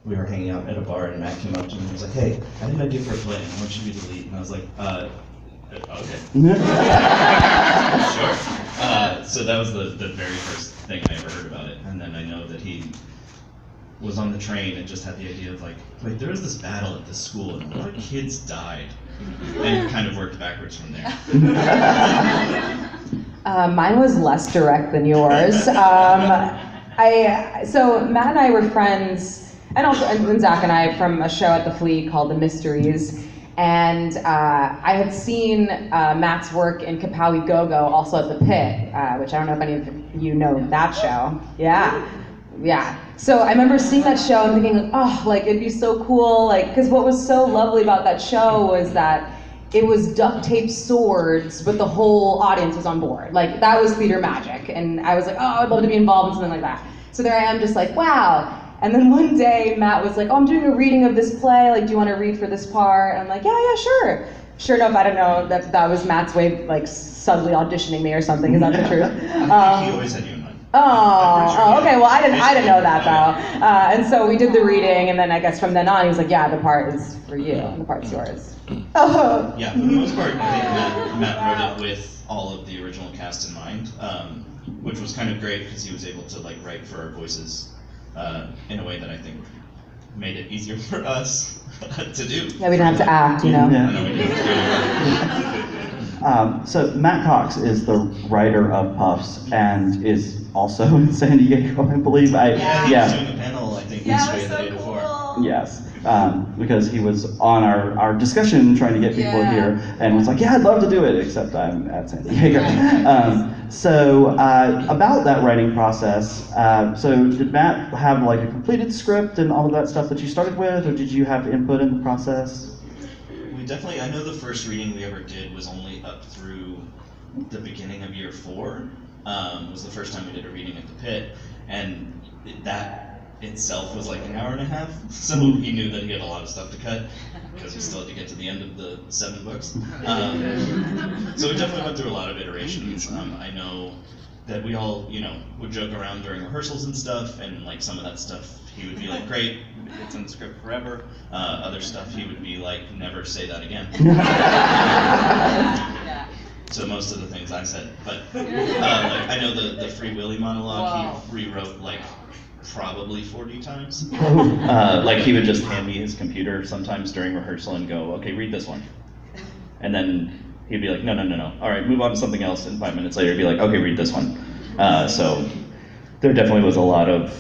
we were hanging out at a bar, and Matt came up to me and was like, "Hey, I have an idea for a play, and I want you to be the lead." And I was like, "Okay." Sure. So that was the very first thing I ever heard about it. And then I know that he was on the train and just had the idea of like, wait, there was this battle at this school and a lot of kids died. And kind of worked backwards from there. Mine was less direct than yours. So Matt and I were friends, and Zach and I, from a show at the Flea called The Mysteries. And I had seen Matt's work in Kapow Go-Go, also at the Pit, which I don't know if any of you know that show. Yeah. So I remember seeing that show and thinking, like, oh, like it'd be so cool, like, because what was so lovely about that show was that it was duct tape swords, but the whole audience was on board. Like, that was theater magic. And I was like, oh, I'd love to be involved in something like that. So there I am, just like, wow. And then one day, Matt was like, oh, I'm doing a reading of this play. Like, do you want to read for this part? And I'm like, yeah, sure. Sure enough, I don't know, that was Matt's way of, like, subtly auditioning me or something. Is that the truth? He always had you in mind. Okay, well, I didn't know that, though. And so we did the reading, and then I guess from then on, he was like, yeah, the part is for you, and the part's yours. Yeah, for the most part, I think Matt wrote it with all of the original cast in mind, which was kind of great because he was able to like write for our voices in a way that I think made it easier for us to do. Yeah, we didn't have to act, you know. So Matt Cox is the writer of Puffs and is also in San Diego, I believe. He was doing a panel, I think, yesterday or the day before. Yes, because he was on our discussion trying to get people here and was like, yeah, I'd love to do it, except I'm at San Diego. So about that writing process, so did Matt have like a completed script and all of that stuff that you started with, or did you have input in the process? We definitely, I know the first reading we ever did was only up through the beginning of year 4. Was the first time we did a reading at the Pit, and that itself was like an hour and a half, so he knew that he had a lot of stuff to cut, because he still had to get to the end of the 7 books. So we definitely went through a lot of iterations. I know that we all, would joke around during rehearsals and stuff, and like some of that stuff he would be like, great, it's in the script forever. Other stuff he would be like, never say that again. So most of the things I said, but like, I know the Free Willy monologue he rewrote like probably 40 times. Like he would just hand me his computer sometimes during rehearsal and go, okay, read this one. And then he'd be like, no. All right, move on to something else. And 5 minutes later, he'd be like, okay, read this one. So there definitely was a lot of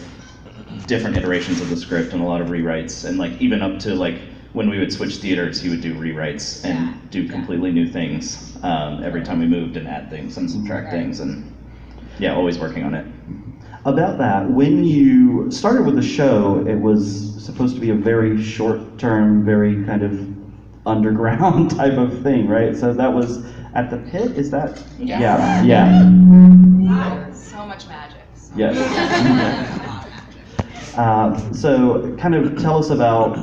different iterations of the script and a lot of rewrites. And like even up to like when we would switch theaters, he would do rewrites and do completely new things every time we moved and add things and subtract things. And yeah, always working on it. About that, when you started with the show, it was supposed to be a very short-term, very kind of underground type of thing, right? So that was at the Pit, is that? Yeah. So much magic. Yes. So kind of tell us about,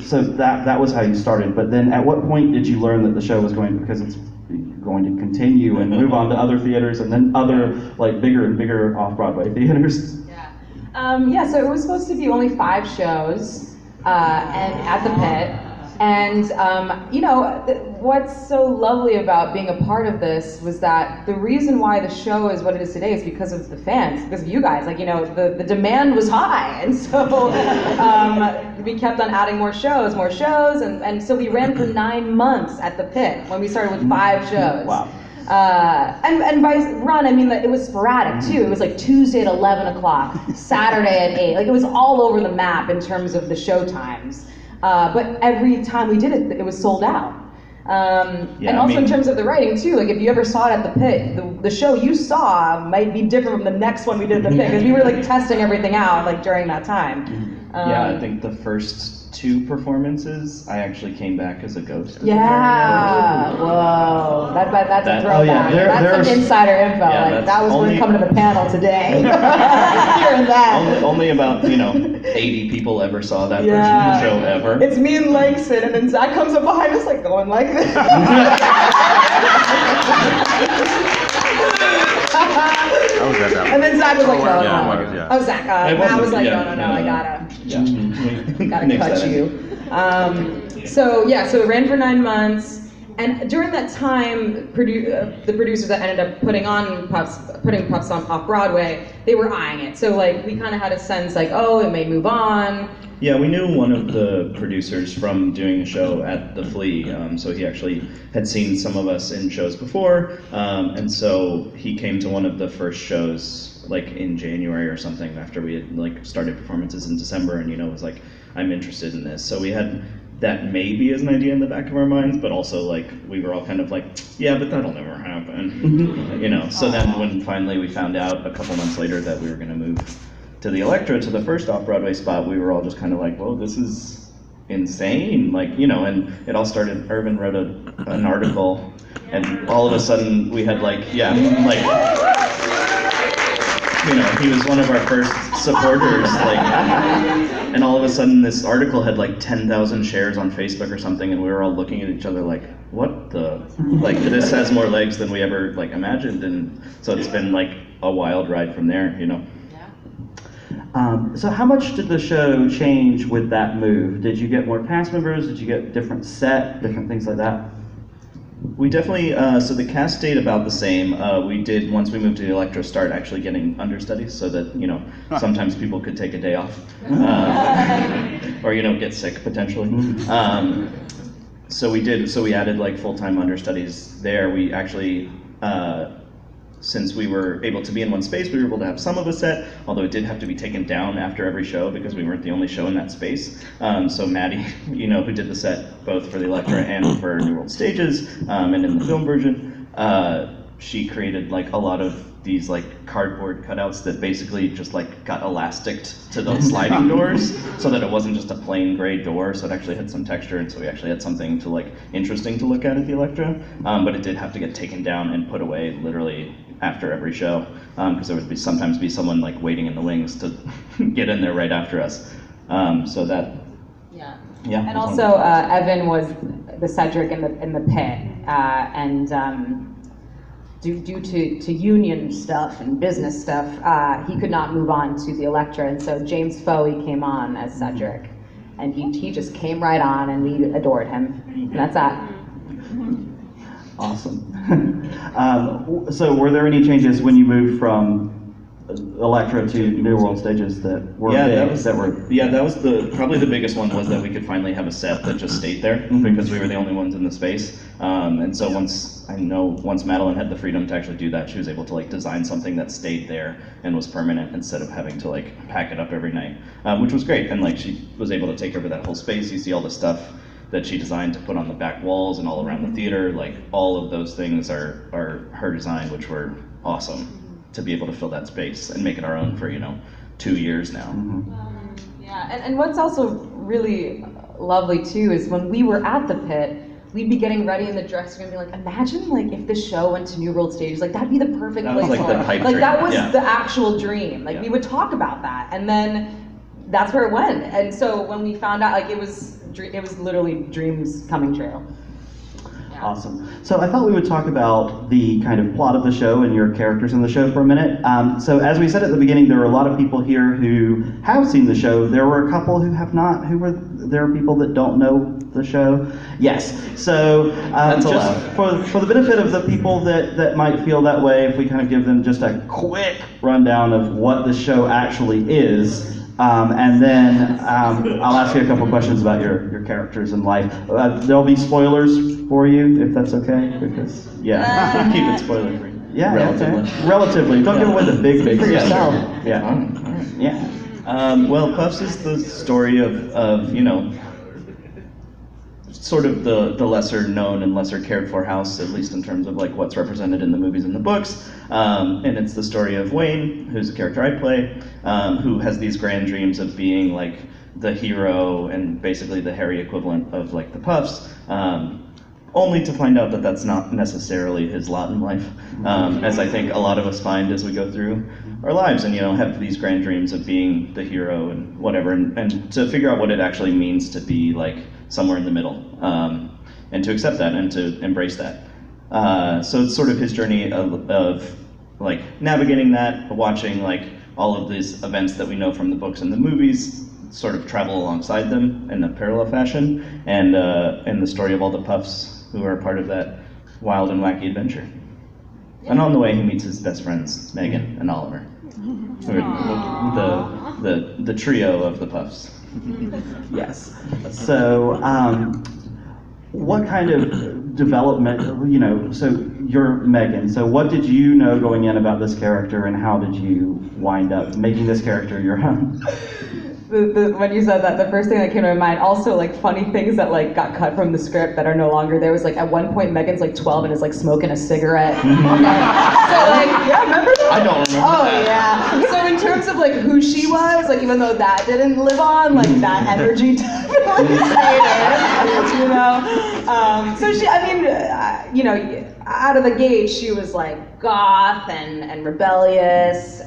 so that was how you started, but then at what point did you learn that the show was because it's going to continue and move on to other theaters and then other like bigger and bigger off-Broadway theaters? So it was supposed to be only 5 shows and at the Pit. And what's so lovely about being a part of this was that the reason why the show is what it is today is because of the fans, because of you guys. Like, the demand was high, and so we kept on adding more shows, and so we ran for 9 months at the Pit when we started with 5 shows. Wow. And by run, I mean that it was sporadic too. It was like Tuesday at 11 o'clock, Saturday at 8. Like, it was all over the map in terms of the show times. But every time we did it, it was sold out. And also in terms of the writing too, like if you ever saw it at the Pit, the show you saw might be different from the next one we did at the Pit, because we were like testing everything out like during that time. I think the first 2 performances, I actually came back as a ghost. Yeah, whoa, that's a throwback. Oh yeah, that's some insider info. Like that was worth coming to the panel today. Hearing that. Only about 80 people ever saw that version of the show ever. It's me and Langston, and then Zach comes up behind us like going like this. was at that And then Zach was like, no, yeah, no. it was, yeah. Oh, Zach, It Matt was wasn't- like, yeah, no, I gotta Yeah. gotta Mix cut that in. you. So it ran for 9 months. And during that time, the producers that ended up putting Puffs on off Broadway, they were eyeing it. So like we kind of had a sense like, oh, it may move on. Yeah, we knew one of the producers from doing a show at the Flea, so he actually had seen some of us in shows before, and so he came to one of the first shows like in January or something after we had like started performances in December, and was like, I'm interested in this. So we had that maybe as an idea in the back of our minds, but also like we were all kind of like, yeah, but that'll never happen, So then when finally we found out a couple months later that we were going to move to the Electra, to the first off-Broadway spot, we were all just kind of like, whoa, this is insane, and it all started, Irvin wrote an article, and all of a sudden we had he was one of our first supporters, and all of a sudden this article had like 10,000 shares on Facebook or something, and we were all looking at each other like, what the, this has more legs than we ever imagined, and so it's been like a wild ride from there, So how much did the show change with that move? Did you get more cast members? Did you get different set, different things like that? We definitely, so the cast stayed about the same. We did, once we moved to the Electra, start actually getting understudies so that, sometimes people could take a day off. Or, get sick potentially. So we added like full-time understudies there. We actually, since we were able to be in one space, we were able to have some of a set, although it did have to be taken down after every show because we weren't the only show in that space. So Maddie, who did the set both for the Electra and for New World Stages, and in the film version, she created like a lot of these like cardboard cutouts that basically just like got elasticed to the sliding doors so that it wasn't just a plain gray door, so it actually had some texture, and so we actually had something to like interesting to look at the Electra, but it did have to get taken down and put away literally after every show, because there would sometimes be someone like waiting in the wings to get in there right after us. So that. Yeah. And also, Evan was the Cedric in the pit, and due to union stuff and business stuff, he could not move on to the Electra, and so James Foey came on as Cedric, and he just came right on, and we adored him. And that's that. Awesome. So were there any changes when you moved from Electra to New World Stages that were big? That was probably the biggest one, was that we could finally have a set that just stayed there because we were the only ones in the space. And so once Madeline had the freedom to actually do that, she was able to like design something that stayed there and was permanent instead of having to like pack it up every night, which was great. And like she was able to take over that whole space. You see all the stuff that she designed to put on the back walls and all around the theater. Like all of those things are her design, which were awesome to be able to fill that space and make it our own for 2 years now. Yeah, and what's also really lovely too is when we were at the pit, we'd be getting ready in the dressing room and be like, imagine like if this show went to New World Stages, like that'd be the perfect That place was like for the it. pipe Like dream. that was Yeah. the actual dream. Like Yeah. we would talk about that, and then that's where it went. And so when we found out, like it was literally dreams coming true. Yeah. Awesome. So I thought we would talk about the kind of plot of the show and your characters in the show for a minute. So as we said at the beginning, there are a lot of people here who have seen the show. There were a couple who have not. There are people that don't know the show. Yes. So just for the benefit of the people that might feel that way, if we kind of give them just a quick rundown of what the show actually is. And then I'll ask you a couple questions about your characters in life. There'll be spoilers for you, if that's okay, because Keep it spoiler free. yeah, Relatively. okay. Relatively. Don't give away the big For stuff. yourself. Yeah, All right. yeah. Well, Puffs is the story of sort of the lesser known and lesser cared for house, at least in terms of like what's represented in the movies and the books. And it's the story of Wayne, who's a character I play, who has these grand dreams of being like the hero and basically the hairy equivalent of like the Puffs, only to find out that that's not necessarily his lot in life, as I think a lot of us find as we go through our lives and have these grand dreams of being the hero and whatever, and to figure out what it actually means to be like somewhere in the middle, and to accept that and to embrace that. So it's sort of his journey of like navigating that, watching like all of these events that we know from the books and the movies sort of travel alongside them in a parallel fashion, and the story of all the puffs who are part of that wild and wacky adventure. And on the way, he meets his best friends, Megan and Oliver, who are the trio of the puffs. Yes. So, what kind of development, so you're Megan, so what did you know going in about this character, and how did you wind up making this character your own? When you said that, the first thing that came to my mind, also like funny things that like got cut from the script that are no longer there, was like at one point Megan's like 12 and is like smoking a cigarette. So like, yeah, remember that? I don't remember that. Yeah. So in terms of like who she was, like even though that didn't live on, like that energy definitely stayed in, you know? So she, I mean, out of the gate, she was like goth and rebellious,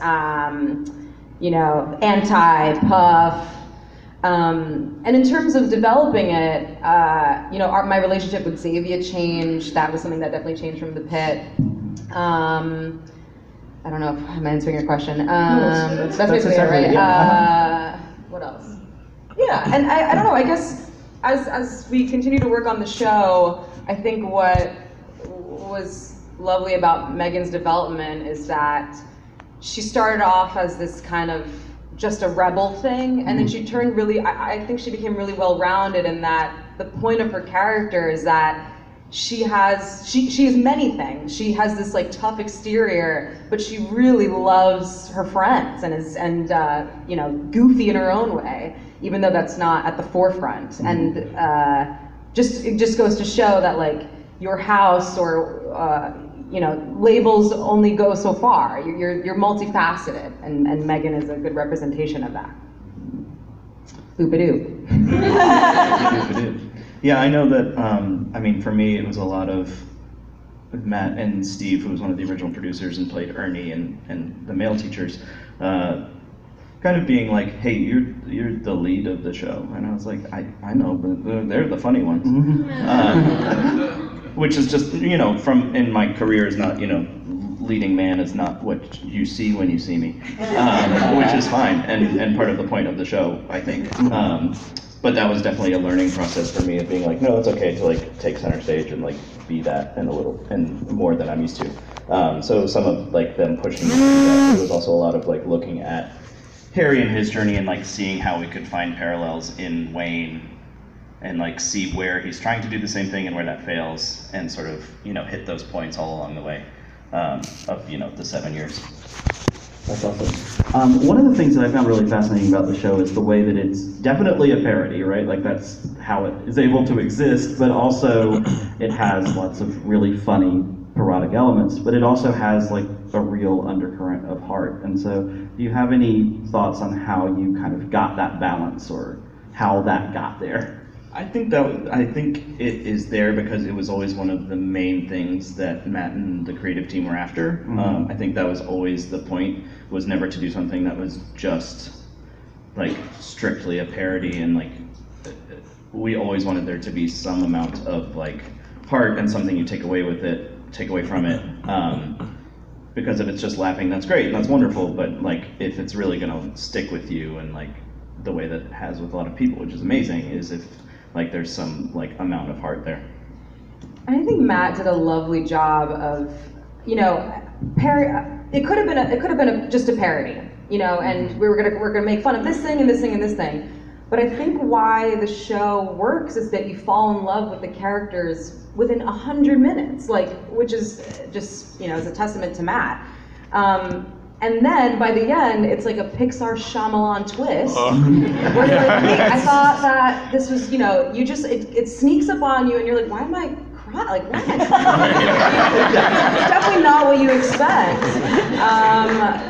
anti-puff. And in terms of developing it, my relationship with Xavier changed. That was something that definitely changed from the pit. I don't know if I'm answering your question. That's basically it, right? Yeah. What else? Yeah, and I don't know, I guess as we continue to work on the show, I think what was lovely about Megan's development is that she started off as this kind of just a rebel thing, and then she turned really, I think she became really well-rounded in that the point of her character is that she is many things. She has this like tough exterior, but she really loves her friends and is goofy in her own way, even though that's not at the forefront. And it just goes to show that like your house or labels only go so far. You're multifaceted, and Megan is a good representation of that. Boop-a-doo. Boop-a-doo. Yeah, I know that, for me, it was a lot of Matt and Steve, who was one of the original producers and played Ernie and the male teachers, kind of being like, hey, you're the lead of the show. And I was like, I know, but they're the funny ones. Which is just, in my career is not, leading man is not what you see when you see me, which is fine, and part of the point of the show, I think. But that was definitely a learning process for me of being like, no, it's okay to like take center stage and like be that and more than I'm used to. So some of like them pushing me to do that, it was also a lot of like looking at Harry and his journey and like seeing how we could find parallels in Wayne and like see where he's trying to do the same thing and where that fails, and sort of hit those points all along the way of the 7 years. That's awesome. One of the things that I found really fascinating about the show is the way that it's definitely a parody, right? Like that's how it is able to exist, but also it has lots of really funny parodic elements, but it also has like a real undercurrent of heart. And so do you have any thoughts on how you kind of got that balance, or how that got there? I think it is there because it was always one of the main things that Matt and the creative team were after. Mm-hmm. I think that was always the point, was never to do something that was just like strictly a parody, and like we always wanted there to be some amount of like heart and something you take away from it. Because if it's just laughing, that's great and that's wonderful, but like if it's really gonna stick with you, and like the way that it has with a lot of people, which is amazing, is if like there's some like amount of heart there. And I think Matt did a lovely job of, it could have been just a parody, and we're gonna make fun of this thing and this thing and this thing. But I think why the show works is that you fall in love with the characters within 100 minutes, which is just, is a testament to Matt. And then by the end, it's like a Pixar Shyamalan twist, where you're like, wait, I thought that this was, it sneaks up on you, and you're like, why am I crying? Like, what? It's definitely not what you expect.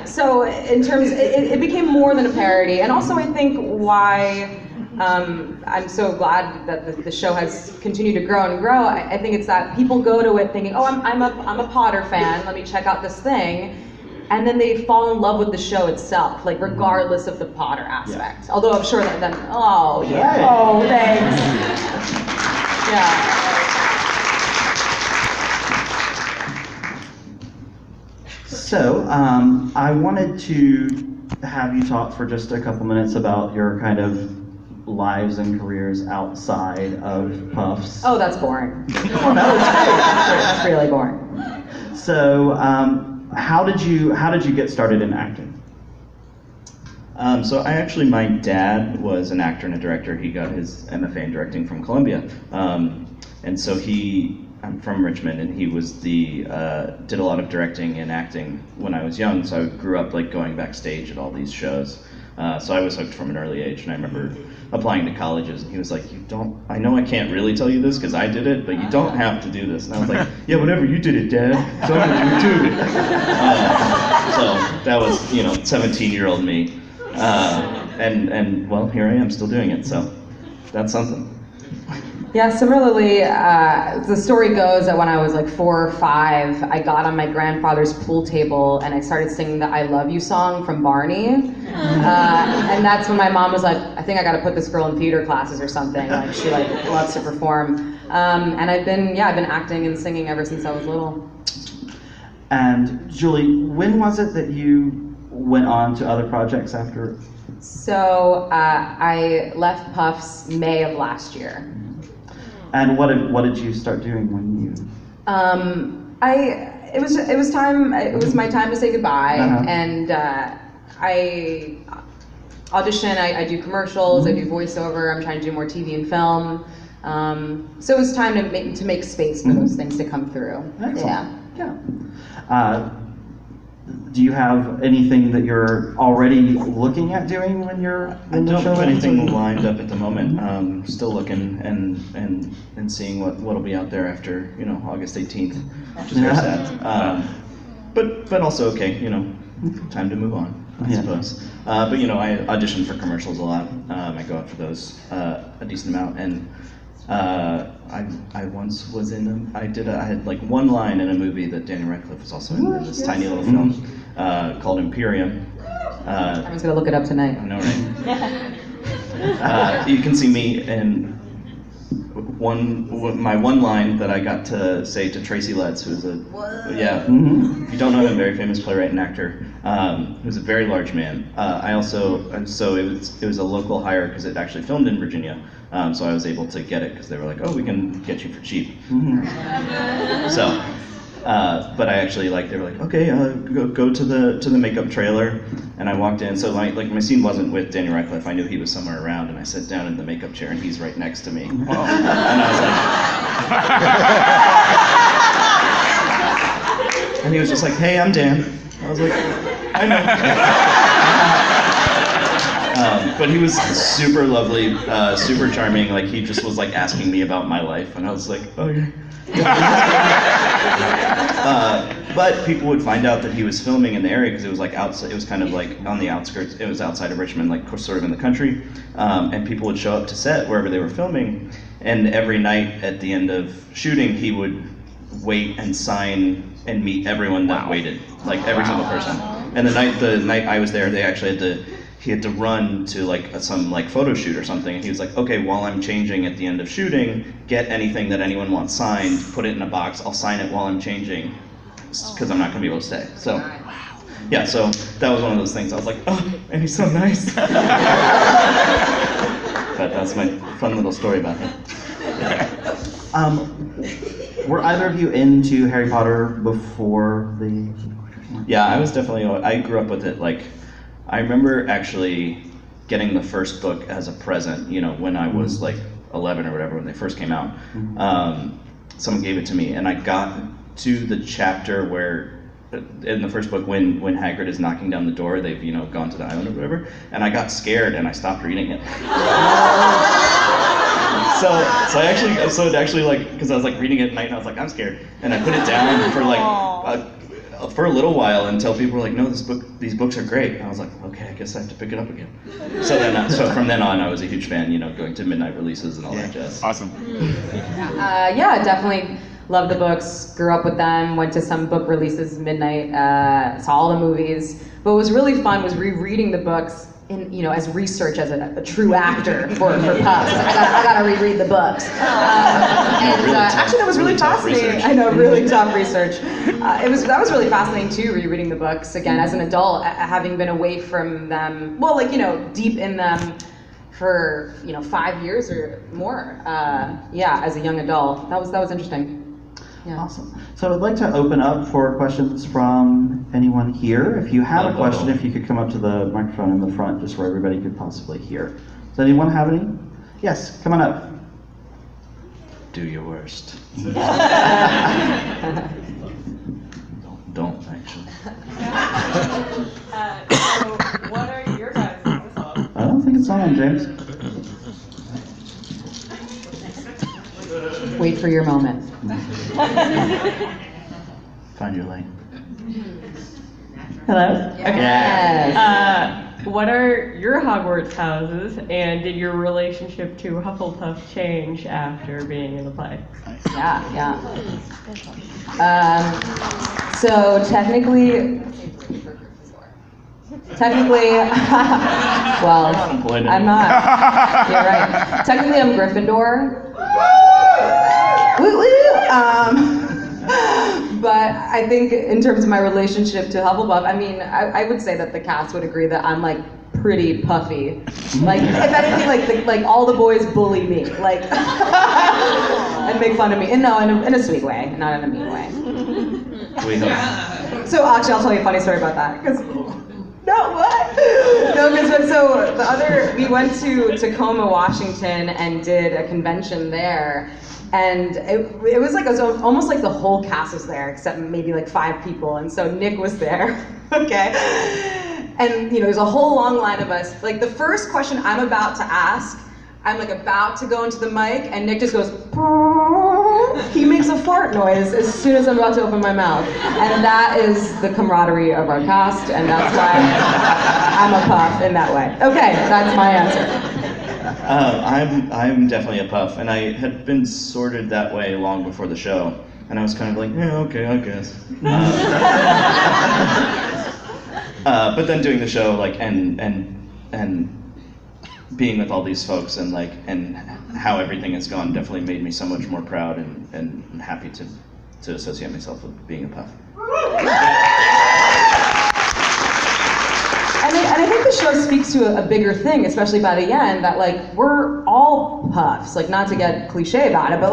So in terms, it became more than a parody, and also I think why I'm so glad that the show has continued to grow and grow. I think it's that people go to it thinking, oh, I'm a Potter fan, let me check out this thing. And then they fall in love with the show itself, like regardless of the Potter aspect. Yeah. Although I'm sure that then, oh yeah, right. Oh thanks. Yeah. So, I wanted to have you talk for just a couple minutes about your kind of lives and careers outside of Puffs. Oh, that's boring. Oh, no, it's really boring. So, how did you get started in acting? So my dad was an actor and a director. He got his MFA in directing from Columbia. And so I'm from Richmond, and he was did a lot of directing and acting when I was young. So I grew up like going backstage at all these shows. So I was hooked from an early age, and I remember applying to colleges, and he was like, I know I can't really tell you this because I did it, but you don't have to do this. And I was like, yeah, whatever, you did it, Dad, so I'm gonna do it too. So that was, 17-year-old me. And well, here I am still doing it, so that's something. Yeah, similarly, the story goes that when I was like 4 or 5, I got on my grandfather's pool table and I started singing the I Love You song from Barney. And that's when my mom was like, I think I gotta put this girl in theater classes or something. Like, she loves to perform. And I've been acting and singing ever since I was little. And Julie, when was it that you went on to other projects after? So I left Puffs May of last year. And what did you start doing when you? It was my time to say goodbye, and I audition. I do commercials. I do voiceover. I'm trying to do more TV and film. So it was time to make space for those things to come through. Excellent. Yeah. Do you have anything that you're already looking at doing when you're? I don't have anything lined up at the moment. Still looking and seeing what'll be out there after August 18th, which is very sad. But also okay, time to move on, I suppose. But I audition for commercials a lot. I go out for those a decent amount, and I once was in I had like one line in a movie that Daniel Radcliffe was also in this tiny little film called Imperium. I was gonna look it up tonight. I know, right? You can see me in my one line that I got to say to Tracy Letts, who's if you don't know him, very famous playwright and actor, who's a very large man. It was a local hire because it actually filmed in Virginia, so I was able to get it because they were like, oh, we can get you for cheap. So, but I actually they were like, okay, go to the makeup trailer, and I walked in. So my scene wasn't with Daniel Radcliffe. I knew he was somewhere around, and I sat down in the makeup chair, and he's right next to me. And I was like, and he was just like, hey, I'm Dan. I was like, I know. But he was super lovely, super charming. He just was asking me about my life, and I was like, okay. But people would find out that he was filming in the area because it was outside. It was kind of on the outskirts. It was outside of Richmond, sort of in the country. And people would show up to set wherever they were filming. And every night at the end of shooting, he would wait and sign and meet everyone that waited, every single person. And the night I was there, they actually he had to run to some photo shoot or something, and he was like, okay, while I'm changing at the end of shooting, get anything that anyone wants signed, put it in a box, I'll sign it while I'm changing, because I'm not going to be able to stay. So, yeah, so that was one of those things. I was like, oh, and he's so nice. But that's my fun little story about him. Were either of you into Harry Potter before the? Yeah, I was definitely. I grew up with it. I remember actually getting the first book as a present, when I was 11 or whatever, when they first came out. Someone gave it to me, and I got to the chapter where, in the first book, when Hagrid is knocking down the door, they've, gone to the island or whatever, and I got scared and I stopped reading it. So it actually because I was reading it at night and I was I'm scared, and I put it down for a little while until people were like, no, these books are great. And I was like, okay, I guess I have to pick it up again. So from then on, I was a huge fan, going to midnight releases and all that jazz. Awesome. Yeah, definitely loved the books, grew up with them, went to some book releases midnight, saw all the movies. But what was really fun was rereading the books as research as a true actor for Puffs. I gotta reread the books. Actually, that was really fascinating. I know, really tough research. That was really fascinating too, rereading the books again as an adult, having been away from them. Well, deep in them for 5 years or more. As a young adult, that was interesting. Yeah. Awesome. So I'd like to open up for questions from anyone here. If you have a question, if you could come up to the microphone in the front, just where everybody could possibly hear. Does anyone have any? Yes, come on up. Do your worst. Don't actually. So, what are your guys' thoughts? I don't think it's on, James. Wait for your moment. Find your lane. Hello? Okay. Yes. What are your Hogwarts houses, and did your relationship to Hufflepuff change after being in the play? Yeah. So technically, well, I'm not. You're right. Technically, I'm Gryffindor. Woo woo. But I think in terms of my relationship to Hufflepuff, I would say that the cast would agree that I'm pretty puffy. If anything, like all the boys bully me, and make fun of me. And no, in a sweet way, not in a mean way. We hope. So actually, I'll tell you a funny story about that. We went to Tacoma, Washington, and did a convention there. And it was almost like the whole cast was there, except maybe 5 people. And so Nick was there, okay? And there's a whole long line of us. The first question I'm about to ask, I'm about to go into the mic, and Nick just goes, he makes a fart noise as soon as I'm about to open my mouth. And that is the camaraderie of our cast, and that's why I'm a puff in that way. Okay, that's my answer. I'm definitely a puff, and I had been sorted that way long before the show, and I was kind of yeah, okay, I guess. But then doing the show, and being with all these folks, and how everything has gone, definitely made me so much more proud and happy to associate myself with being a puff. And I think the show speaks to a bigger thing, especially by the end, that we're all puffs. Not to get cliche about it, but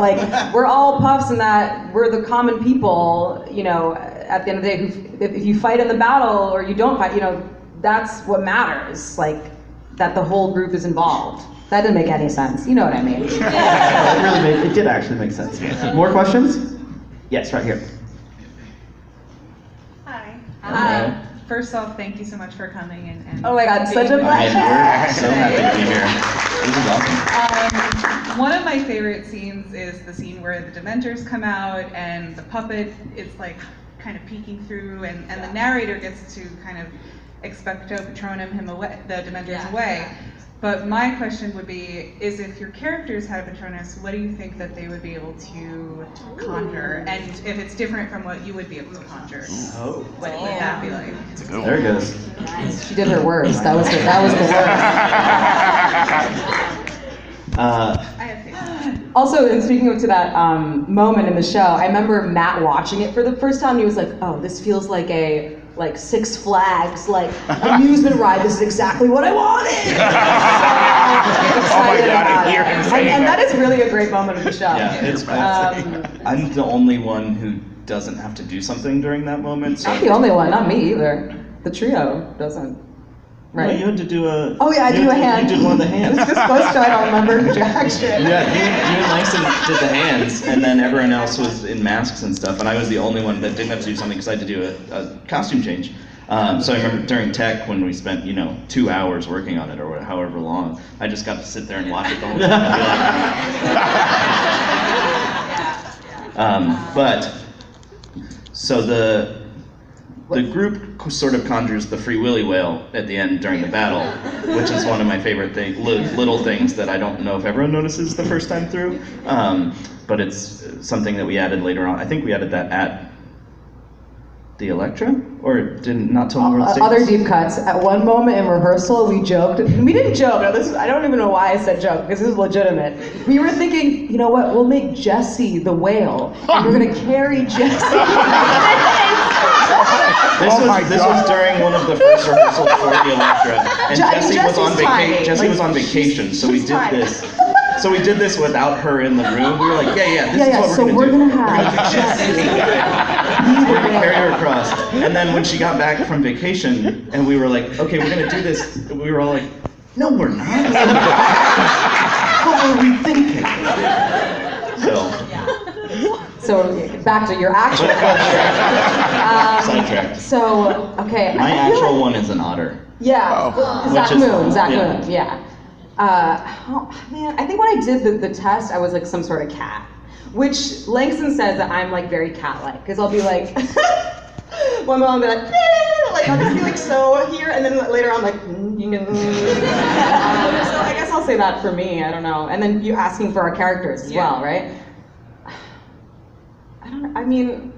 we're all puffs in that we're the common people, at the end of the day, if you fight in the battle or you don't fight, that's what matters. That the whole group is involved. That didn't make any sense. You know what I mean? It did actually make sense. More questions? Yes, right here. Hi. First off, thank you so much for coming and oh my God, such a pleasure. We're so happy to be here. This is awesome. One of my favorite scenes is the scene where the Dementors come out and the puppet is kind of peeking through, and the narrator gets to kind of expecto patronum him away, the Dementors away. But my question would be, is if your characters had a Patronus, what do you think that they would be able to conjure? And if it's different from what you would be able to conjure, what would that be like? There it goes. She did her worst. That was the worst. I have faith. Also, and speaking to that moment in the show, I remember Matt watching it for the first time. He was like, "Oh, this feels like a Six Flags amusement ride. This is exactly what I wanted." Oh my God, I hear him saying and that is really a great moment of the show. Yeah, it's I'm the only one who doesn't have to do something during that moment. So Not the only one, not me either. The trio doesn't. Right? No, you had to do a. Oh yeah, I do a hand. You did one of the hands. It was just supposed to. I don't remember jack shit. Yeah, you and Langston did the hands, and then everyone else was in masks and stuff, and I was the only one that didn't have to do something because I had to do a costume change. So I remember during tech when we spent 2 hours working on it or however long, I just got to sit there and watch it the whole time. But so the group sort of conjures the Free Willy whale at the end during the battle, which is one of my favorite little things that I don't know if everyone notices the first time through, but it's something that we added later on. I think we added that at the Electra? Or not till World Stage? Other deep cuts. At one moment in rehearsal, we joked. We didn't joke. No, I don't even know why I said joke, because this is legitimate. We were thinking, you know what, we'll make Jessie the whale, and we're going to carry Jessie. This was during one of the first rehearsals for the Electra, and Jessie was on vacation, so we did this. So we did this without her in the room. We were like, this is what we're gonna do. We're gonna have Jessie. We're gonna carry her across. And then when she got back from vacation, and we were like, okay, we're gonna do this, we were all like, no, we're not. What were we thinking? So back to your actual question. Sidetracked. So, okay. My actual one is an otter. Yeah, Zach Moon, yeah. Man, I think when I did the test, I was like some sort of cat, which Langston says that I'm like very cat-like, because I'll be like, one moment I'll be like, I'll just be like so here, and then later I'm like, so I guess I'll say that for me, I don't know. And then you asking for our characters as well, right? I don't know, I mean,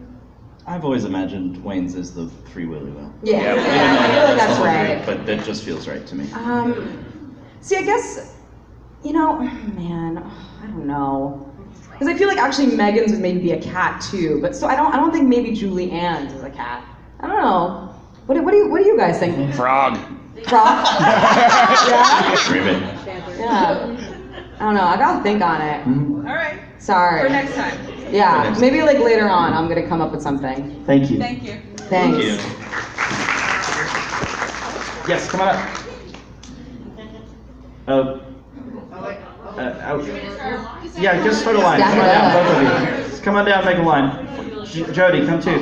I've always imagined Wayne's as the Free Willy Will. Yeah, I feel like that's right. But that just feels right to me. See, I guess, man, I don't know. Because I feel like actually Megan's would maybe be a cat too, but so I don't think maybe Julie Ann's is a cat. I don't know. What do you guys think? Frog. Frog? Yeah? Raven. Yeah. I don't know, I gotta think on it. Mm-hmm. All right. Sorry. For next time. Yeah, maybe like later on I'm gonna come up with something. Thank you. Thank you. Thanks. Thank you. Yes, come on up. Yeah, just start a line. Come on down, both of you. Just come on down, make a line. Jody, come too.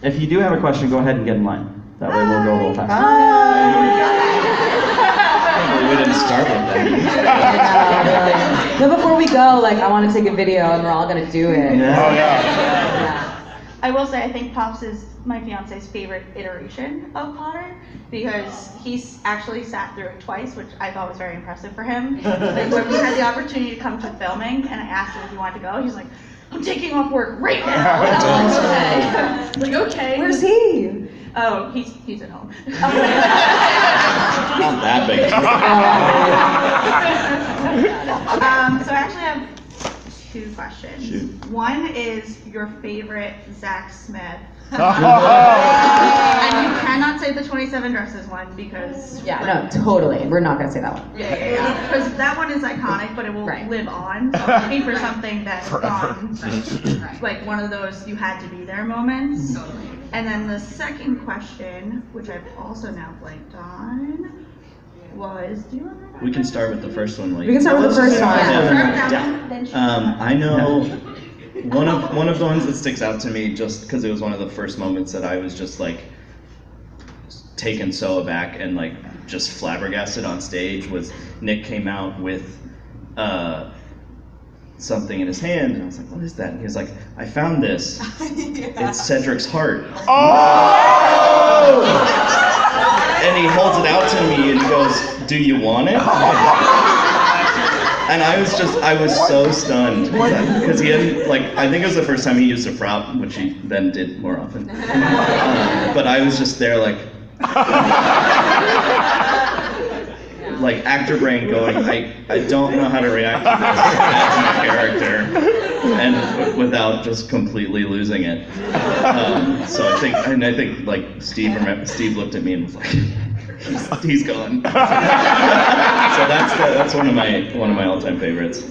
If you do have a question, go ahead and get in line. That way we'll go a little faster. We didn't start with that. No, before we go, I want to take a video and we're all gonna do it. Yeah. Oh, yeah. I will say I think Pops is my fiance's favorite iteration of Potter because he's actually sat through it twice, which I thought was very impressive for him. Like when we had the opportunity to come to filming and I asked him if he wanted to go, he's like, I'm taking off work right now. And I'm like, okay. Where's he? Oh, he's at home. Not that big. So I actually have two questions. Shoot. One is your favorite Zach Smith. Oh. And you cannot say the 27 dresses one because... Yeah, no, totally. We're not gonna say that one. Yeah. Because that one is iconic, but it will live on. So I'm looking for something that's gone. Like one of those you had to be there moments. And then the second question, which I've also now blanked on, was, do you remember? We can start with the first one. We can start with the first one. I know one of the ones that sticks out to me just because it was one of the first moments that I was just like taken so aback and like just flabbergasted on stage was Nick came out with something in his hand and I was like, what is that? And he was like, I found this. It's Cedric's heart. Oh! And he holds it out to me and he goes, do you want it? And I was so stunned because he hadn't, I think it was the first time he used a prop, which he then did more often. But I was just there like actor brain going, I don't know how to react to this as my character, and without just completely losing it. So I think Steve looked at me and was like, he's gone. So that's one of my all-time favorites.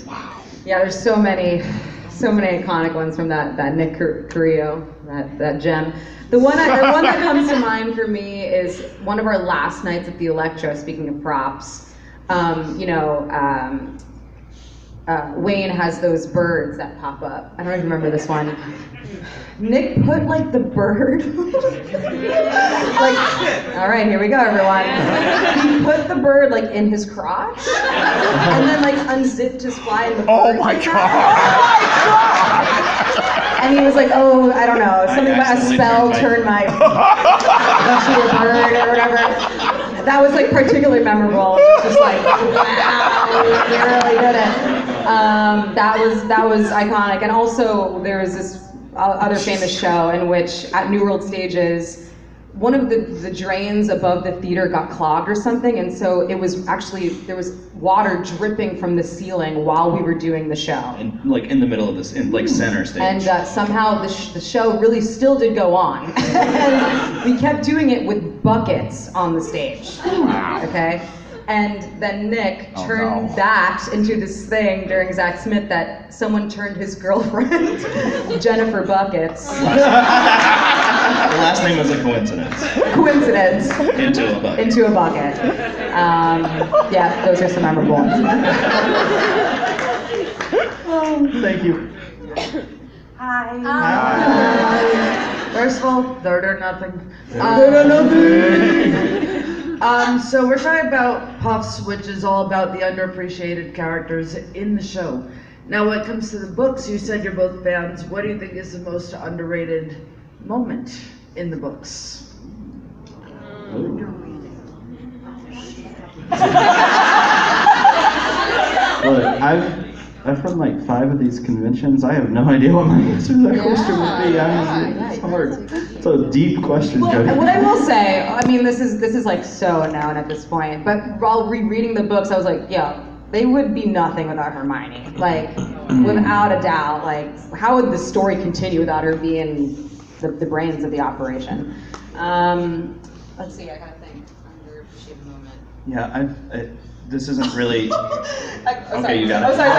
Yeah, there's so many iconic ones from that Nick Carrillo, that gem. The one that comes to mind for me is one of our last nights at the Electra, speaking of props. Wayne has those birds that pop up. I don't even remember this one. Nick put the bird, all right, here we go, everyone. He put the bird in his crotch, and then unzipped his fly and the bird. Oh my god! And he was like, oh, I don't know, something about a spell turned my into a bird or whatever. That was particularly memorable. Just wow, he really did it. That was iconic. And also there was this other famous show in which at New World Stages, one of the drains above the theater got clogged or something, and so it was actually, there was water dripping from the ceiling while we were doing the show. And like in the middle of this, in like center stage. And somehow the show really still did go on. And we kept doing it with buckets on the stage. Okay? And then Nick turned that into this thing during Zach Smith that someone turned his girlfriend, Jennifer Buckets. The last name was a coincidence. Coincidence. Into a bucket. Into a bucket. Yeah, those are some memorable ones. Thank you. Hi. Hi. First of all, third or nothing. So we're talking about Puffs, which is all about the underappreciated characters in the show. Now, when it comes to the books, you said you're both fans. What do you think is the most underrated moment in the books? Look, I've run like 5 of these conventions. I have no idea what my answer to that question would be. It's hard. It's a deep question, Well, Jody. what I will say, I mean, this is like so known at this point, but while rereading the books, I was like, yeah, they would be nothing without Hermione. Like, without a doubt. Like, how would the story continue without her being the brains of the operation? Let's see, I gotta think. Underappreciated moment. Yeah, this isn't really. Okay, Okay, you got it. Oh, sorry.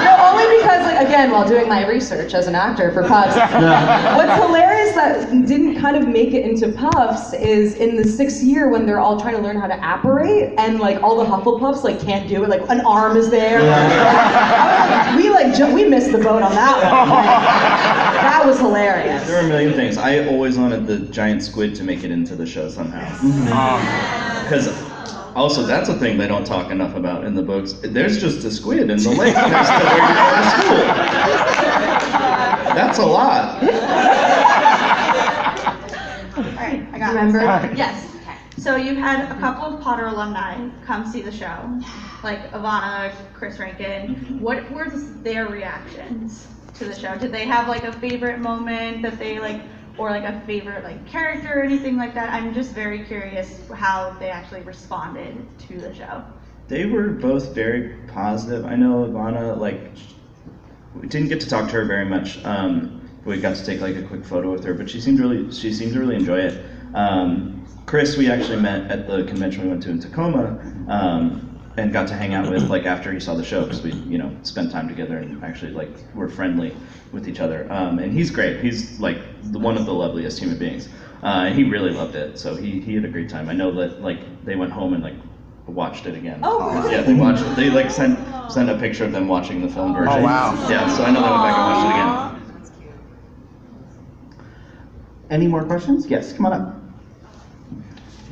No, only because, like, again, while doing my research as an actor for Puffs, what's hilarious that didn't kind of make it into Puffs is in the 6th year when they're all trying to learn how to apparate, and like all the Hufflepuffs like can't do it. Like an arm is there. We missed the boat on that one. Like, that was hilarious. There were a million things. I always wanted the giant squid to make it into the show somehow. Because also, that's a thing they don't talk enough about in the books. There's just a squid in the lake next to where you go to school. That's a lot. Alright, I got Remember? this. Yes. So you had a couple of Potter alumni come see the show, like Ivana, Chris Rankin. What were their reactions to the show? Did they have like a favorite moment that they like, or like a favorite like character or anything like that? I'm just very curious how they actually responded to the show. They were both very positive. I know Ivana, like, we didn't get to talk to her very much. We got to take like a quick photo with her, but she seemed to really enjoy it. Chris, we actually met at the convention we went to in Tacoma, and got to hang out with like after he saw the show, because we spent time together and actually like were friendly with each other. And he's great. He's like one of the loveliest human beings. And he really loved it, so he had a great time. I know that like they went home and like watched it again. Oh, really? Yeah, they watched it. They like sent a picture of them watching the film version. Oh, wow. Yeah, so I know they went back and watched it again. Any more questions? Yes, come on up.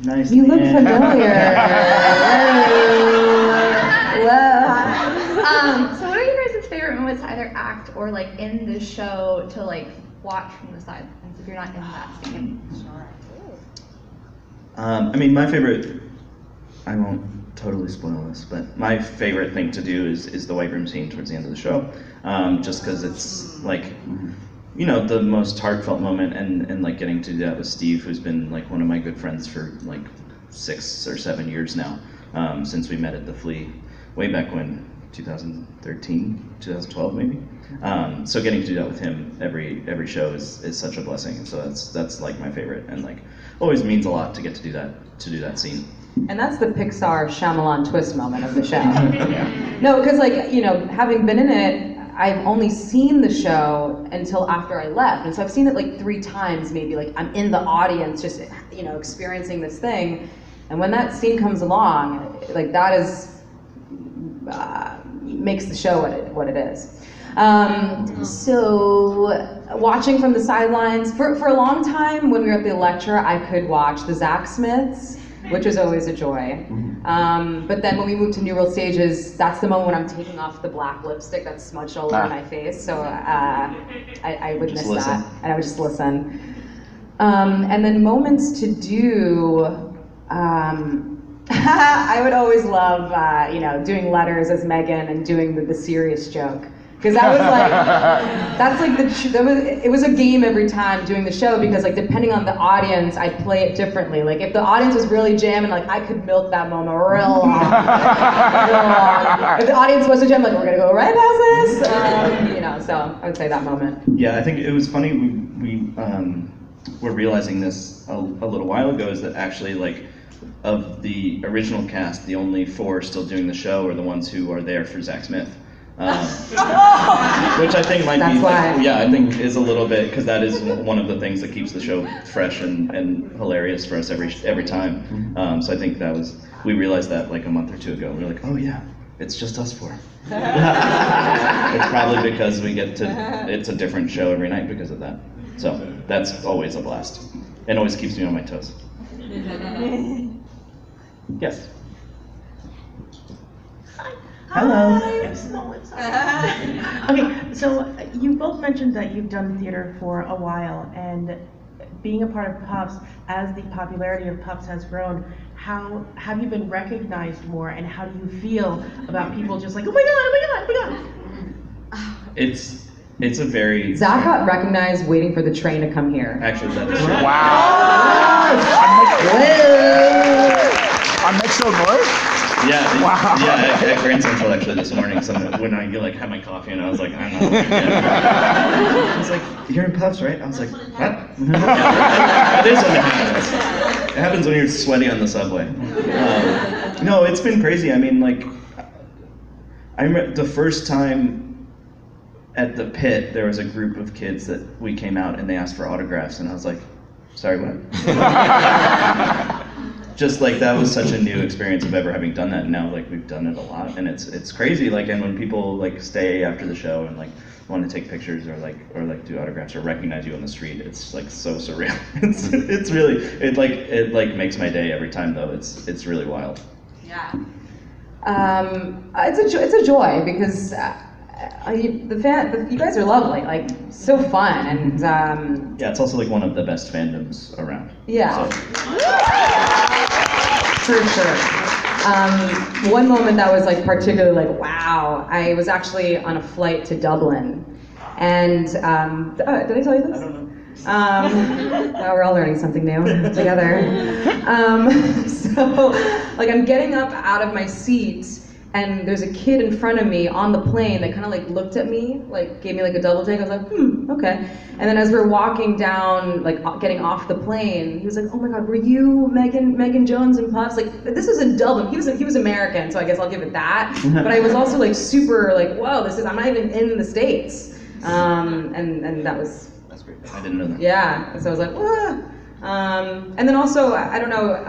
Nice. You look hand. familiar. Whoa. So what are you guys' favorite moments to either act or like in the show to like watch from the sidelines if you're not in that scene? I mean, my favorite, I won't totally spoil this, but my favorite thing to do is the white room scene towards the end of the show. Just because it's like, the most heartfelt moment, and like getting to do that with Steve, who's been like one of my good friends for like 6 or 7 years now, since we met at the Flea way back when, 2013, 2012 maybe. So getting to do that with him every show is such a blessing, and so that's like my favorite, and like always means a lot to get to do that scene. And that's the Pixar Shyamalan twist moment of the show. No, because like, having been in it, I've only seen the show until after I left. And so I've seen it like 3 times maybe, like I'm in the audience just, experiencing this thing. And when that scene comes along, like that is, makes the show what it is. So watching from the sidelines, for a long time when we were at the Electra, I could watch the Zach Smiths, which was always a joy. But then when we moved to New World Stages, that's the moment when I'm taking off the black lipstick that's smudged all over my face. So I would miss that, and I would just listen. And then moments to do, I would always love, doing letters as Megan and doing the serious joke. Because that was like, it was a game every time doing the show, because like depending on the audience, I'd play it differently. Like if the audience was really jamming, like I could milk that moment real long. Real long. If the audience wasn't jamming, like we're gonna go right past this. So I would say that moment. Yeah, I think it was funny, we were realizing this a little while ago, is that actually like, of the original cast, the only 4 still doing the show are the ones who are there for Zach Smith. Which I think might That's be, why. I think is a little bit, because that is one of the things that keeps the show fresh and hilarious for us every time. So I think we realized that like a month or 2 ago. We were like, oh yeah, it's just us 4. It's probably because it's a different show every night because of that. So that's always a blast, and always keeps me on my toes. Yes. Hello. Okay, so you both mentioned that you've done theater for a while, and being a part of Puffs, as the popularity of Puffs has grown, how have you been recognized more, and how do you feel about people just like, oh my god, oh my god, oh my god? It's a very... Zach got recognized waiting for the train to come here. Actually, that is true. On Metro North? Yeah, Wow. Yeah, at Grand Central actually this morning, when I had my coffee and I was like, I'm not. I was like, you're in Puffs, right? I was like, what? It is when it happens. It happens when you're sweaty on the subway. No, it's been crazy. I mean, like, I remember the first time at the pit, there was a group of kids that we came out and they asked for autographs, and I was like, sorry, what? Just like that was such a new experience of ever having done that, and now like we've done it a lot, and it's crazy. Like, and when people like stay after the show and like want to take pictures or do autographs or recognize you on the street, it's like so surreal. It's really it makes my day every time though. It's really wild. Yeah. It's a joy because you guys are lovely, like so fun, and yeah, it's also like one of the best fandoms around. Yeah. So. For sure. One moment that was like particularly like, wow, I was actually on a flight to Dublin, and did I tell you this? I don't know. We're all learning something new together. So, like, I'm getting up out of my seat, and there's a kid in front of me on the plane that kind of like looked at me, like gave me like a double take. I was like, okay. And then as we're walking down, like getting off the plane, he was like, oh my God, were you Megan Jones and Puffs? Like, this was in Dublin. He was American, so I guess I'll give it that. But I was also like super like, whoa, I'm not even in the States. And that was. That's great. I didn't know that. Yeah. So I was like, whoa. And then also, I don't know,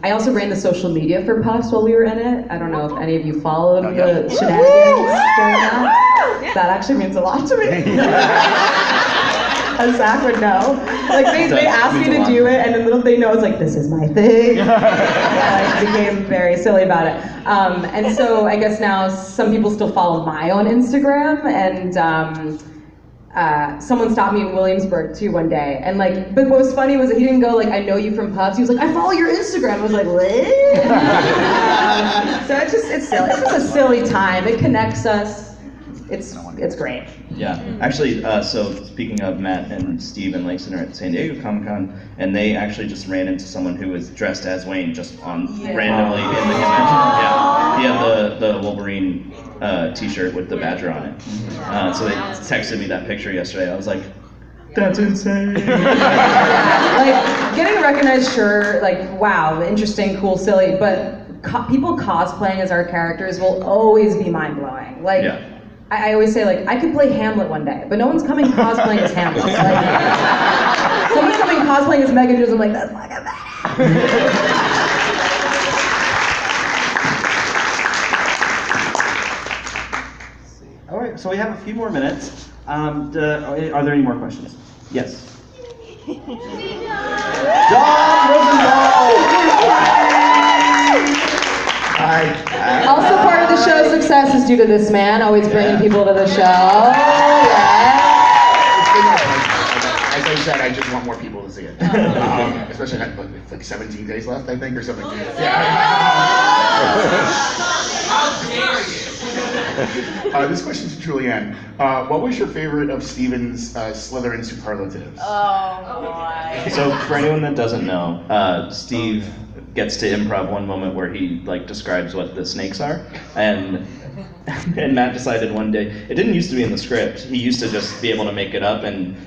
I also ran the social media for Puffs while we were in it. I don't know if any of you followed the shenanigans during that. That actually means a lot to me. As Zach would know. Like, they asked me to do it, and then little they know it's like, this is my thing. I became very silly about it. And so I guess now some people still follow my own Instagram, and someone stopped me in Williamsburg too one day, and like, but what was funny was that he didn't go like, I know you from Puffs. He was like, I follow your Instagram. I was like, what? So it's silly. It's just a silly time. It connects us. It's great. Yeah, actually, so speaking of, Matt and Steve and Langston are at San Diego Comic-Con, and they actually just ran into someone who was dressed as Wayne just randomly in the convention. Yeah, he had the Wolverine t-shirt with the badger on it. So they texted me that picture yesterday. I was like, that's insane. Like, getting recognized, sure, like, wow, interesting, cool, silly, but people cosplaying as our characters will always be mind-blowing. Like, yeah. I always say, like, I could play Hamlet one day, but no one's coming cosplaying as Hamlet. Like, someone's coming cosplaying as Megan Jones, I'm like, that's fucking badass. All right, so we have a few more minutes. Are there any more questions? Yes. John Rosenthal! Also, part of the show's success is due to this man, always bringing people to the show. Yes. I said, I just want more people to see it. Especially it's like 17 days left, I think, or something. How dare you? This question's for Julianne. What was your favorite of Steven's Slytherin superlatives? Oh boy. So for anyone that doesn't know, Steve gets to improv one moment where he like describes what the snakes are, and Matt decided one day, it didn't used to be in the script, he used to just be able to make it up,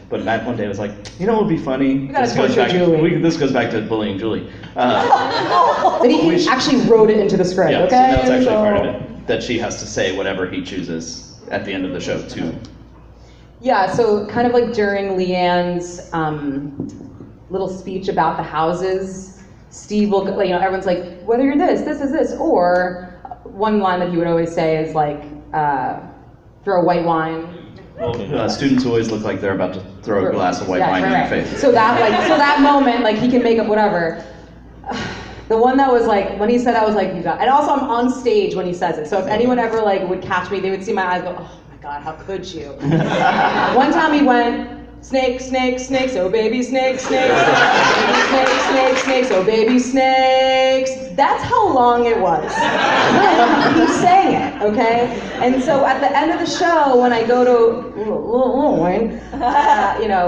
but Matt one day was like, you know what would be funny? This goes back to bullying Julie. But he actually wrote it into the script, Yeah, okay? so that's actually part of it, that she has to say whatever he chooses at the end of the show too. Yeah, so kind of like during Leanne's little speech about the houses, Steve will, everyone's like, whether you're this is this, or one line that he would always say is like, throw white wine. Students always look like they're about to throw a glass of white wine in your face. So that moment, like he can make up whatever. The one that was like, when he said, I was like, you got, and also I'm on stage when he says it. So if anyone ever like would catch me, they would see my eyes go, oh my God, how could you? One time he went, snake, snake, snakes, oh baby snakes, snakes, snakes, snakes, snakes, oh baby snakes. That's how long it was. He sang it, okay? And so at the end of the show, when I go to Wayne,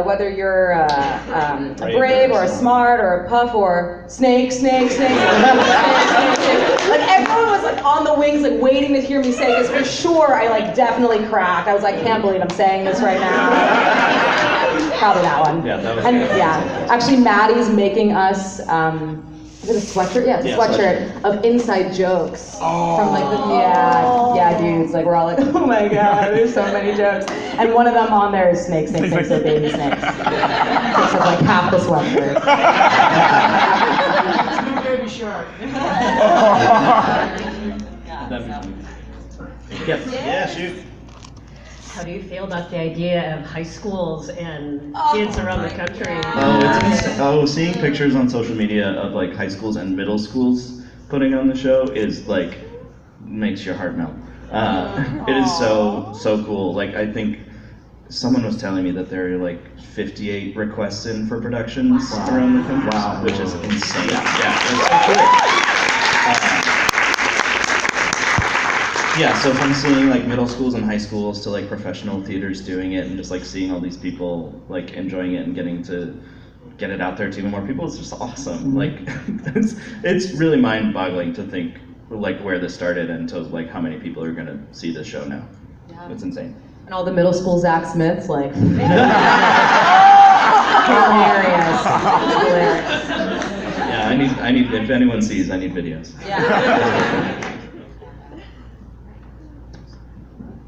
whether you're a brave or a smart or a puff or snake, snake, snake, like everyone was like on the wings, like waiting to hear me say this. For sure, I like definitely cracked. I was like, I can't believe I'm saying this right now. Probably that one. Yeah, that was actually Maddie's making us, is it a sweatshirt? Yeah, it's a sweatshirt of inside jokes. From like the, dudes, like we're all like, oh my God, there's so many jokes. And one of them on there is snakes, snakes, snakes, so baby snakes. Takes up like half the sweatshirt. Baby shark. Yeah, shoot. How do you feel about the idea of high schools and kids around the country? Seeing pictures on social media of like high schools and middle schools putting on the show is like, makes your heart melt. It is so cool. Like I think someone was telling me that there are like 58 requests in for productions around the country, which is insane. Yeah, so from seeing like middle schools and high schools to like professional theaters doing it and just like seeing all these people like enjoying it and getting to get it out there to even more people is just awesome. Like it's really mind-boggling to think like where this started and to like how many people are gonna see this show now. Yeah. It's insane. And all the middle school Zach Smiths, like hilarious. Yeah, I need if anyone sees, I need videos. Yeah.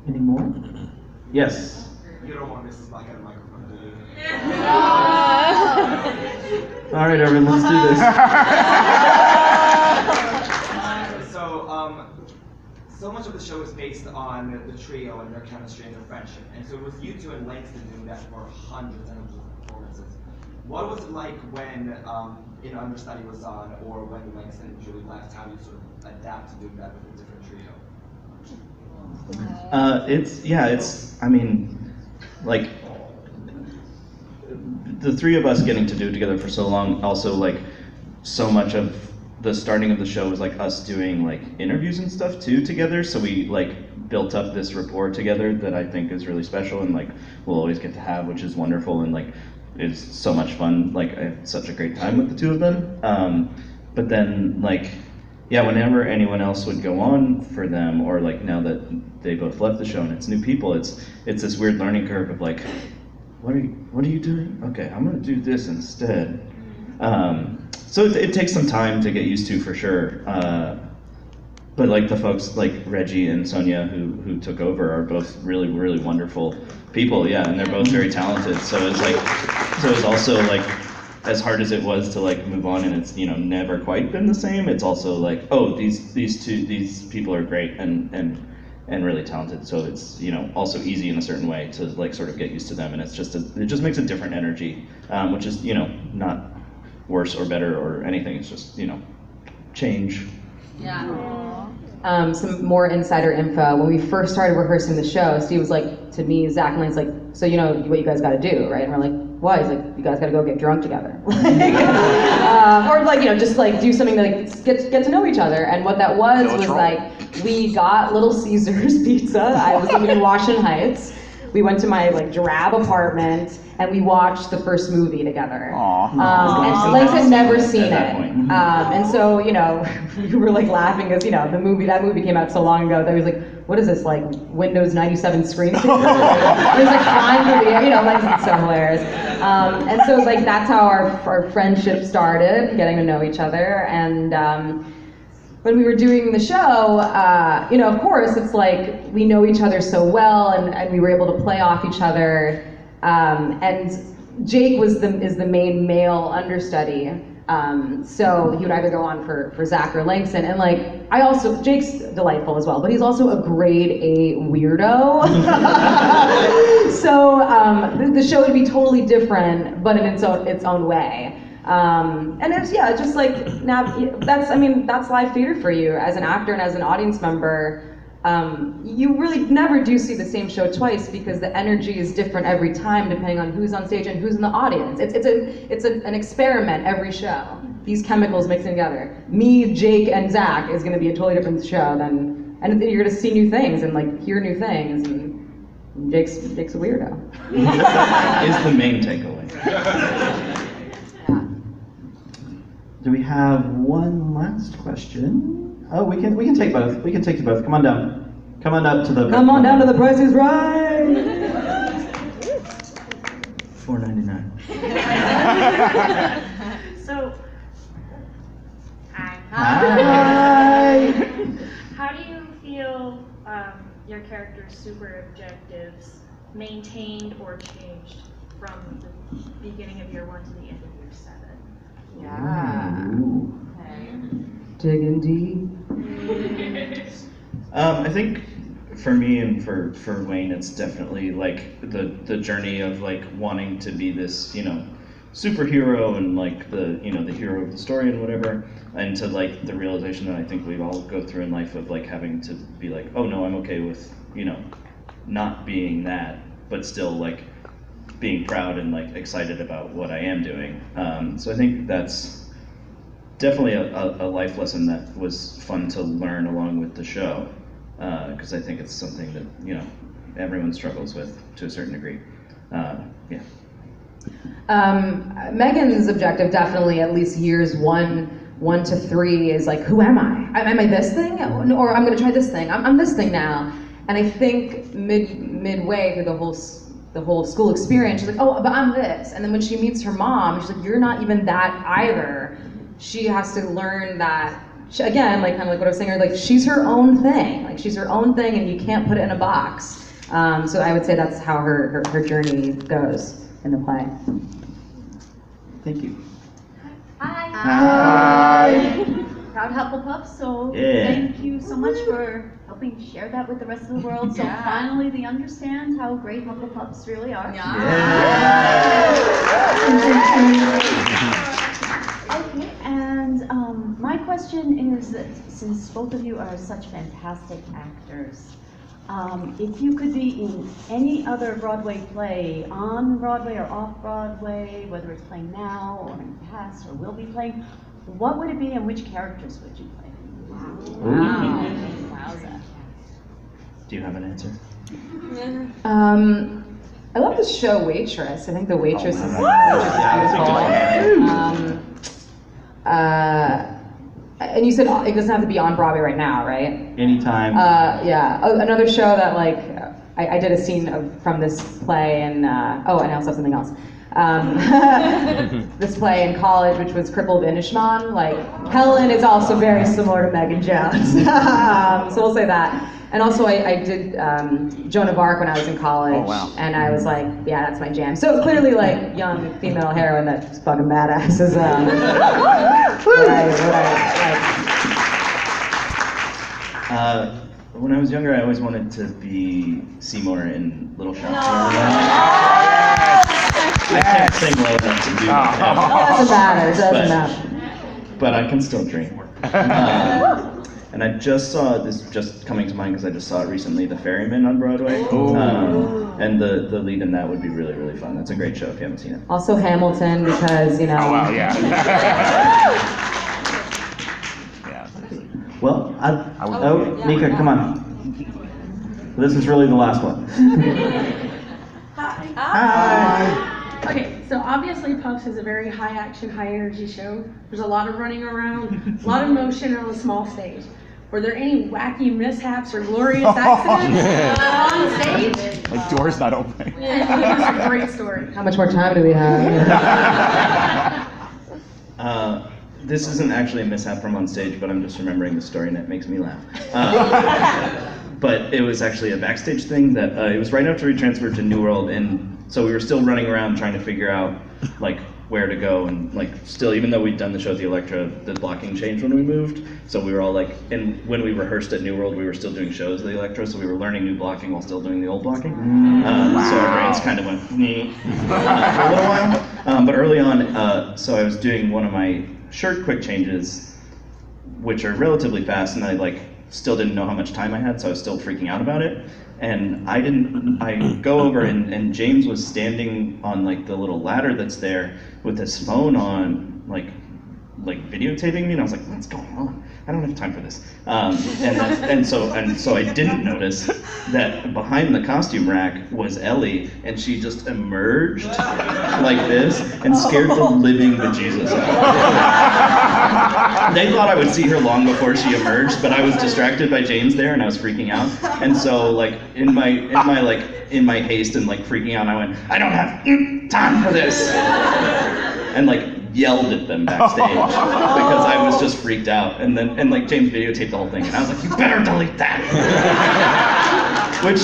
Any more? Yes. You don't want Mrs. Black at a microphone, do you? All right, everyone, let's do this. So much of the show is based on the trio and their chemistry and their friendship. And so it was you two and Langston doing that for hundreds and hundreds of performances. What was it like when Understudy was on, or when Langston and Julie left? How do you sort of adapt to doing that with a different trio? Like the three of us getting to do it together for so long, also like so much of the starting of the show was like us doing like interviews and stuff too together, so we like built up this rapport together that I think is really special and like we'll always get to have, which is wonderful, and like it's so much fun. Like I had such a great time with the two of them, but then like whenever anyone else would go on for them, or like now that they both left the show and it's new people, it's this weird learning curve of like, what are you doing? Okay, I'm gonna do this instead. So it takes some time to get used to, for sure. But like the folks like Reggie and Sonia who took over are both really, really wonderful people, and they're both very talented. So it's also like, as hard as it was to like move on and it's never quite been the same, it's also like, oh, these people are great and really talented, so it's also easy in a certain way to like sort of get used to them, and it just makes a different energy, which is not worse or better or anything, it's just change. Some more insider info. When we first started rehearsing the show, Steve was like to me, Zach and Lane's like, so you know what you guys got to do, right? And we're like, why? He's like, you guys gotta go get drunk together. Or like, just like do something to like get to know each other. And what that was like, we got Little Caesars pizza. I was living in Washington Heights. We went to my like drab apartment and we watched the first movie together. And Lex had never seen it. And so, we were like laughing because, that movie came out so long ago that he was like, what is this, like Windows 97 screensaver? It was like flying through the air, Lex is so hilarious. And so like that's how our friendship started, getting to know each other. And when we were doing the show, of course, it's like we know each other so well, and we were able to play off each other. And Jake is the main male understudy, so he would either go on for Zach or Langston. And like Jake's delightful as well, but he's also a grade A weirdo. So the show would be totally different, but in its own way. And it's just like now that's live theater for you as an actor and as an audience member. You really never do see the same show twice because the energy is different every time depending on who's on stage and who's in the audience. It's an experiment every show. These chemicals mixing together. Me, Jake, and Zach is going to be a totally different show and you're going to see new things and like hear new things. And Jake's a weirdo. Is the main takeaway. Do we have one last question? Oh, we can take both. We can take you both. Come on down. Come on up to the. Come on down to the Price is Right. $4.99. So, hi. How do you feel your character's super objectives maintained or changed from the beginning of year 1 to the end of year 7? Yeah. Okay. Digging deep. I think for me and for Wayne, it's definitely like the journey of like wanting to be this, superhero and like the hero of the story and whatever, and to like the realization that I think we all go through in life of like having to be like, oh no, I'm okay with not being that, but still like being proud and like excited about what I am doing. So I think that's definitely a life lesson that was fun to learn along with the show, because I think it's something that everyone struggles with to a certain degree. Yeah. Megan's objective definitely at least years 1 to 3 is like, who am I? Am I this thing? Or I'm going to try this thing. I'm this thing now. And I think midway through the whole school experience, she's like, oh, but I'm this. And then when she meets her mom, she's like, you're not even that either. She has to learn that, again, like kind of like what I was saying, like she's her own thing. Like she's her own thing and you can't put it in a box. So I would say that's how her journey goes in the play. Thank you. Hi. Hi. Proud Hufflepuff, so Yeah. thank you so much for helping share that with the rest of the world. So finally they understand how great Hufflepuffs really are. Okay, and my question is that since both of you are such fantastic actors, if you could be in any other Broadway play, on Broadway or off Broadway, whether it's playing now or in the past or will be playing, what would it be and which characters would you play? Wow. Wowza. Do you have an answer? I love the show Waitress. I think the Waitress is beautiful. And you said it doesn't have to be on Broadway right now, right? Anytime. Yeah. Oh, another show that like I did a scene from this play and and I also have something else. This play in college, which was Crippled Inishmaan. Like Helen is also very similar to Megan Jones, so we'll say that. And also, I did Joan of Arc when I was in college, and I was like, yeah, that's my jam. So clearly, like young female heroine that's fucking badass is what I like. When I was younger, I always wanted to be Seymour in Little Shop. I can't sing well enough to do that. Doesn't matter. But I can still dream. And I just saw this, just coming to mind because I just saw it recently, The Ferryman on Broadway. And the lead in that would be really, really fun. That's a great show if you haven't seen it. Also Hamilton, because, you know. Oh, wow, yeah. Well, Nika, come on. This is really the last one. Hi. Okay, so obviously Puffs is a very high action, high energy show. There's a lot of running around, a lot of motion on a small stage. Were there any wacky mishaps or glorious accidents on stage? Like doors not opening. Yeah, that's a great story. How much more time do we have? This isn't actually a mishap from on stage, but I'm just remembering the story and it makes me laugh. But it was actually a backstage thing that it was right after we transferred to New World, and so we were still running around trying to figure out like where to go, and like still, even though we'd done the show at the Electra, the blocking changed when we moved. So we were all like, and when we rehearsed at New World, we were still doing shows at the Electra, so we were learning new blocking while still doing the old blocking. So our brains kind of went for a little while. But early on, so I was doing one of my shirt quick changes, which are relatively fast, and I like still didn't know how much time I had, so I was still freaking out about it. And I go over and James was standing on like the little ladder that's there with his phone on, like videotaping me, and I was like, what's going on? I don't have time for this. And so I didn't notice that behind the costume rack was Ellie, and she just emerged like this and scared the living bejesus out of me. They thought I would see her long before she emerged, but I was distracted by James there, and I was freaking out. And so, like in my haste and like freaking out, I went, I don't have time for this, and like yelled at them backstage because I was just freaked out. And like James videotaped the whole thing, and I was like, you better delete that. Which,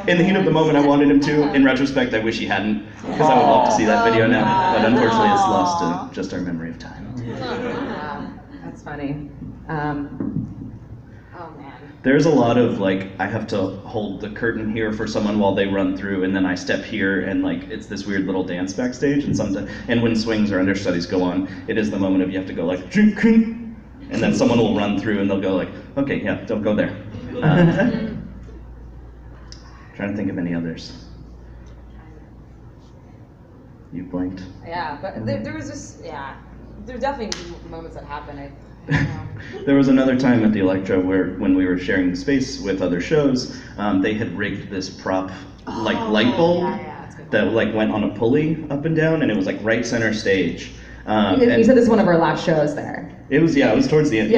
in the heat of the moment, I wanted him to. In retrospect, I wish he hadn't, because I would love to see that video now. But unfortunately, it's lost to just our memory of time. That's funny. Oh man. There's a lot of like, I have to hold the curtain here for someone while they run through, and then I step here, and like it's this weird little dance backstage. And when swings or understudies go on, it is the moment of you have to go like, and then someone will run through and they'll go like, okay, yeah, don't go there. Trying to think of any others. You blinked. Yeah, but there was just, yeah, there are definitely moments that happen. There was another time at the Electra where, when we were sharing the space with other shows, they had rigged this prop, like light bulb, that like went on a pulley up and down, and it was like right center stage. You said this is one of our last shows there. It was towards the end.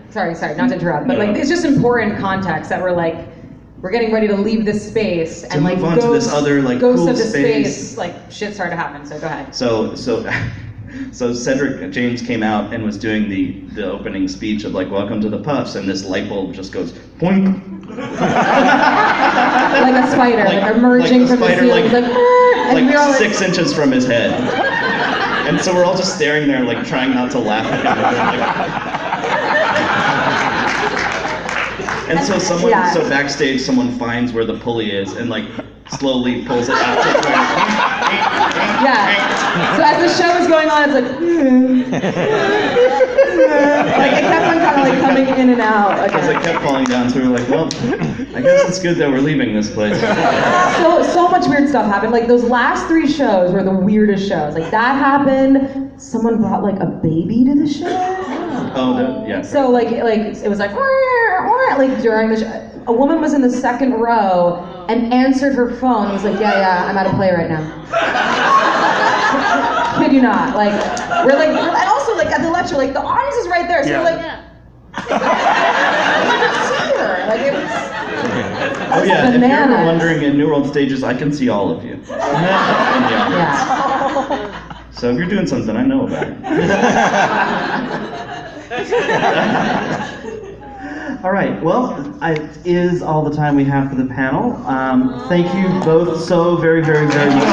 Sorry, not to interrupt, but like it's just important context that we're like, we're getting ready to leave this space and like move on to this other like ghost cool of the space. like shit started to happen. So go ahead. So Cedric James came out and was doing the opening speech of like, welcome to the Puffs, and this light bulb just goes boink. Like a spider, like emerging from the ceiling, like 6 inches from his head. And so we're all just staring there, like trying not to laugh at him. And so so backstage, someone finds where the pulley is and like slowly pulls it out to where. So as the show was going on, it's like, like it kept on kind of like coming in and out. Because it kept falling down, so we were like, well, I guess it's good that we're leaving this place. So much weird stuff happened. Like those last 3 shows were the weirdest shows. Like that happened. Someone brought like a baby to the show. Yeah. So like it was like during the show, a woman was in the 2nd row and answered her phone and was like, yeah, I'm at a play right now. Kid you not. Like we're like, and also like at the lecture, like the audience is right there, so we're like, I could see her. Like it was. Oh yeah, if you're ever wondering, in New World stages, I can see all of you in the audience. So if you're doing something, I know about it. All right, well, it is all the time we have for the panel. Thank you both so very, very, very much.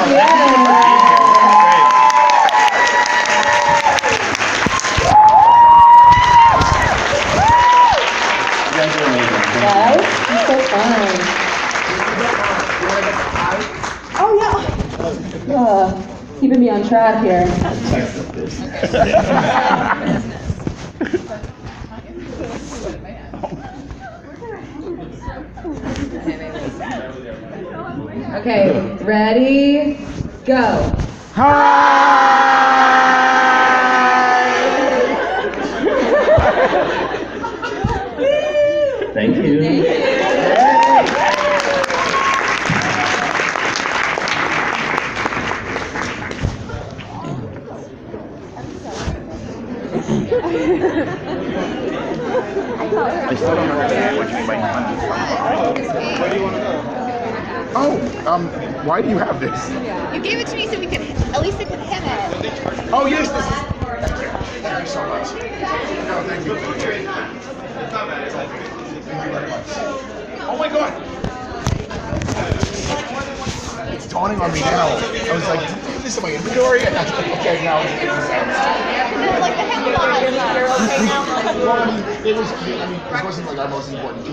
So fun. Oh yeah. Keeping me on track here. Okay, ready, go. Thank you. I still don't understand what you mean by where do you want to go? Oh, why do you have this? You gave it to me so we could, at least I could hit it. Oh yes, this is. Thank you so much. No, thank you. Thank you very much. Oh my God! It's dawning on me now. I was like, did I leave this in my inventory? And I was like, okay, now it's Like the hell. You're okay now? Well, I mean, it was. I mean, this wasn't like our most important piece.